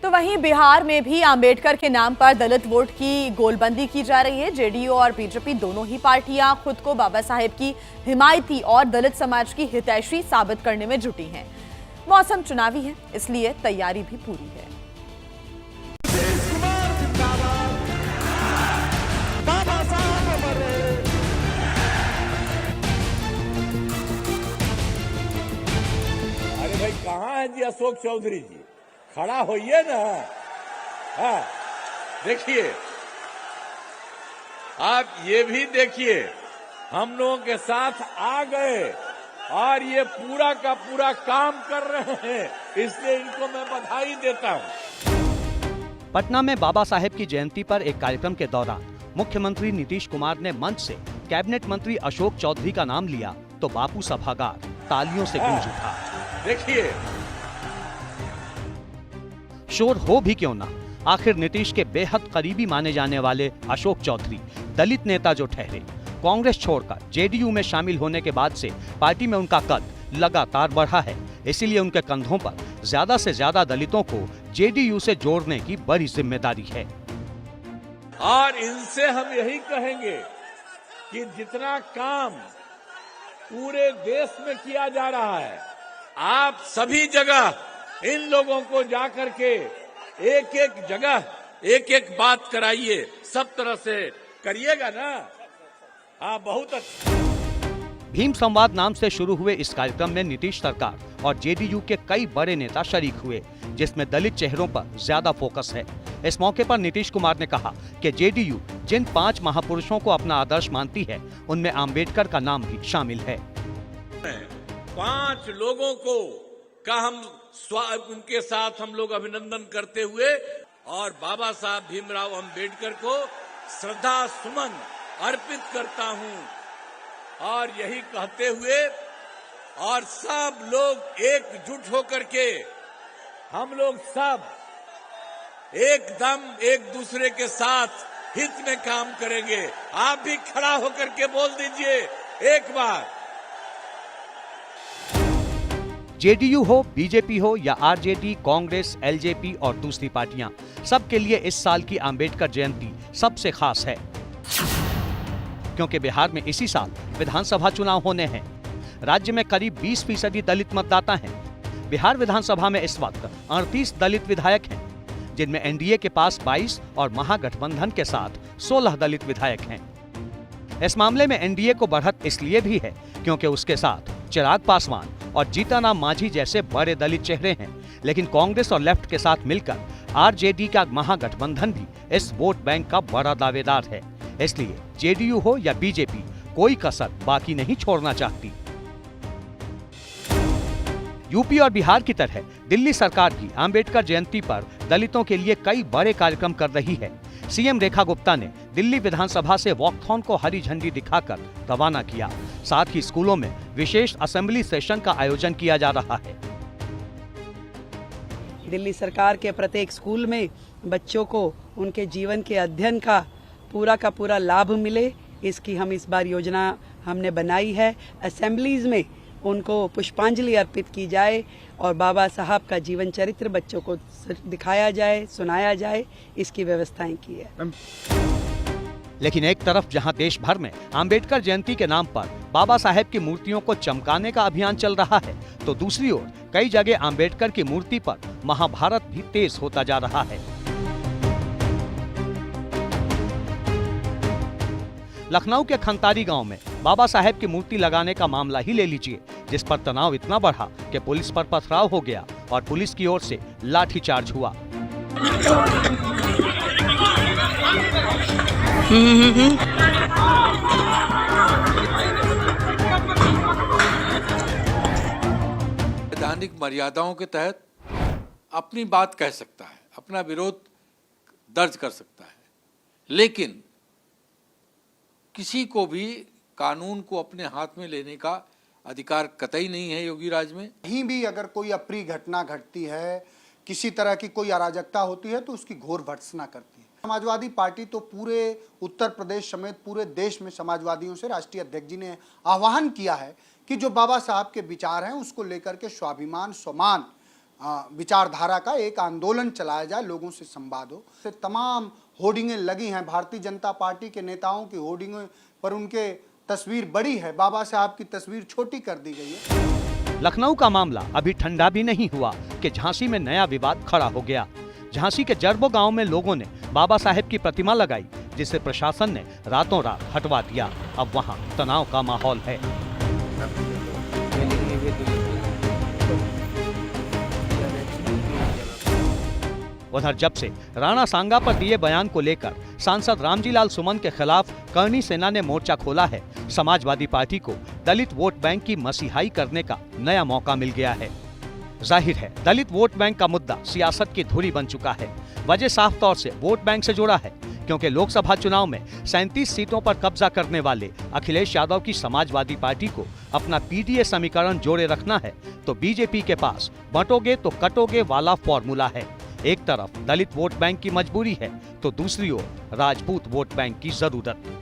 तो वहीं बिहार में भी अंबेडकर के नाम पर दलित वोट की गोलबंदी की जा रही है। जेडीयू और बीजेपी दोनों ही पार्टियां खुद को बाबा साहेब की हिमायती और दलित समाज की हितैषी साबित करने में जुटी हैं। मौसम चुनावी है, इसलिए तैयारी भी पूरी है। अरे भाई, कहाँ है जी अशोक चौधरी जी? खड़ा होइए ना। हाँ, देखिए, आप ये भी देखिए, हम लोगों के साथ आ गए और ये पूरा का पूरा काम कर रहे हैं, इसलिए इनको मैं बधाई देता हूँ। पटना में बाबा साहेब की जयंती पर एक कार्यक्रम के दौरान मुख्यमंत्री नीतीश कुमार ने मंच से कैबिनेट मंत्री अशोक चौधरी का नाम लिया तो बापू सभागार तालियों से गूंज उठा। देखिए, शोर हो भी क्यों ना, आखिर नीतीश के बेहद करीबी माने जाने वाले अशोक चौधरी दलित नेता जो ठहरे, कांग्रेस छोड़कर जेडीयू में शामिल होने के बाद से पार्टी में उनका कद लगातार बढ़ा है। इसीलिए उनके कंधों पर ज्यादा से ज्यादा दलितों को जेडीयू से जोड़ने की बड़ी जिम्मेदारी है। और इनसे हम यही कहेंगे कि जितना काम पूरे देश में किया जा रहा है, आप सभी जगह इन लोगों को जाकर के एक एक जगह एक एक बात कराइए, सब तरह से करिएगा ना। हाँ, बहुत अच्छा। भीम संवाद नाम से शुरू हुए इस कार्यक्रम में नीतीश सरकार और जेडीयू के कई बड़े नेता शरीक हुए, जिसमें दलित चेहरों पर ज्यादा फोकस है। इस मौके पर नीतीश कुमार ने कहा कि जेडीयू जिन 5 महापुरुषों को अपना आदर्श मानती है, उनमें अंबेडकर का नाम भी शामिल है। 5 लोगों को का हम उनके साथ हम लोग अभिनंदन करते हुए और बाबा साहब भीमराव अंबेडकर को श्रद्धा सुमन अर्पित करता हूं और यही कहते हुए और सब लोग एकजुट होकर के हम लोग सब एकदम एक दूसरे के साथ हित में काम करेंगे। आप भी खड़ा होकर के बोल दीजिए एक बार। जेडीयू हो, बीजेपी हो या आरजेडी, कांग्रेस, एलजेपी और दूसरी पार्टियां, सबके लिए इस साल की अंबेडकर जयंती सबसे खास है, क्योंकि बिहार में इसी साल विधानसभा चुनाव होने हैं। राज्य में करीब 20% दलित मतदाता हैं। बिहार विधानसभा में इस वक्त 38 दलित विधायक हैं, जिनमें एनडीए के पास 22 और महागठबंधन के साथ 16 दलित विधायक हैं। इस मामले में एनडीए को बढ़त इसलिए भी है क्योंकि उसके साथ चिराग पासवान और जीतनराम मांझी जैसे बड़े दलित चेहरे हैं, लेकिन कांग्रेस और लेफ्ट के साथ मिलकर आरजेडी का महागठबंधन भी इस वोट बैंक का बड़ा दावेदार है। इसलिए जेडीयू हो या बीजेपी, कोई कसर बाकी नहीं छोड़ना चाहती। यूपी और बिहार की तरह दिल्ली सरकार भी अंबेडकर जयंती पर दलितों के लिए कई बड़े कार्यक्रम कर रही है। सीएम रेखा गुप्ता ने दिल्ली विधानसभा से वॉकथॉन को हरी झंडी दिखाकर रवाना किया। साथ ही स्कूलों में विशेष असेंबली सेशन का आयोजन किया जा रहा है। दिल्ली सरकार के प्रत्येक स्कूल में बच्चों को उनके जीवन के अध्ययन का पूरा लाभ मिले, इसकी हम इस बार योजना हमने बनाई है। असेंबलीज में उनको पुष्पांजलि अर्पित की जाए और बाबा साहब का जीवन चरित्र बच्चों को दिखाया जाए, सुनाया जाए, इसकी व्यवस्थाएं की है। लेकिन एक तरफ जहां देश भर में अंबेडकर जयंती के नाम पर बाबा साहेब की मूर्तियों को चमकाने का अभियान चल रहा है, तो दूसरी ओर कई जगह अंबेडकर की मूर्ति पर महाभारत भी तेज होता जा रहा है। लखनऊ के खंतारी गांव में बाबा साहेब की मूर्ति लगाने का मामला ही ले लीजिए, जिस पर तनाव इतना बढ़ा कि पुलिस पर पथराव हो गया और पुलिस की ओर से लाठीचार्ज हुआ। संवैधानिक मर्यादाओं के तहत अपनी बात कह सकता है, अपना विरोध दर्ज कर सकता है, लेकिन किसी को भी कानून को अपने हाथ में लेने का अधिकार कतई नहीं है योगी राज में। कहीं भी अगर कोई अप्रिय घटना घटती है, किसी तरह की कोई अराजकता होती है, तो उसकी घोर भर्त्सना करती है। समाजवादी पार्टी तो पूरे उत्तर प्रदेश समेत पूरे देश में समाजवादियों से राष्ट्रीय अध्यक्ष जी ने आह्वान किया है कि जो बाबा साहब के विचार हैं उसको लेकर के स्वाभिमान, स्वमान विचारधारा का एक आंदोलन चलाया जाए, लोगों से संवाद हो। से तमाम होर्डिंगें लगी हैं, भारतीय जनता पार्टी के नेताओं की होर्डिंगें पर उनके तस्वीर बड़ी है, बाबा साहब की तस्वीर छोटी कर दी गई है। लखनऊ का मामला अभी ठंडा भी नहीं हुआ कि झांसी में नया विवाद खड़ा हो गया। झांसी के जरबो गांव में लोगों ने बाबा साहेब की प्रतिमा लगाई, जिसे प्रशासन ने रातों रात हटवा दिया। अब वहां तनाव का माहौल है। उधर जब से राणा सांगा पर दिए बयान को लेकर सांसद रामजीलाल सुमन के खिलाफ करणी सेना ने मोर्चा खोला है, समाजवादी पार्टी को दलित वोट बैंक की मसीहाई करने का नया मौका मिल गया है। जाहिर है दलित वोट बैंक का मुद्दा सियासत की धुरी बन चुका है। वजह साफ तौर से वोट बैंक से जुड़ा है, क्योंकि लोकसभा चुनाव में 37 सीटों पर कब्जा करने वाले अखिलेश यादव की समाजवादी पार्टी को अपना पीडीए समीकरण जोड़े रखना है, तो बीजेपी के पास बंटोगे तो कटोगे वाला फॉर्मूला है। एक तरफ दलित वोट बैंक की मजबूरी है, तो दूसरी ओर राजपूत वोट बैंक की जरूरत।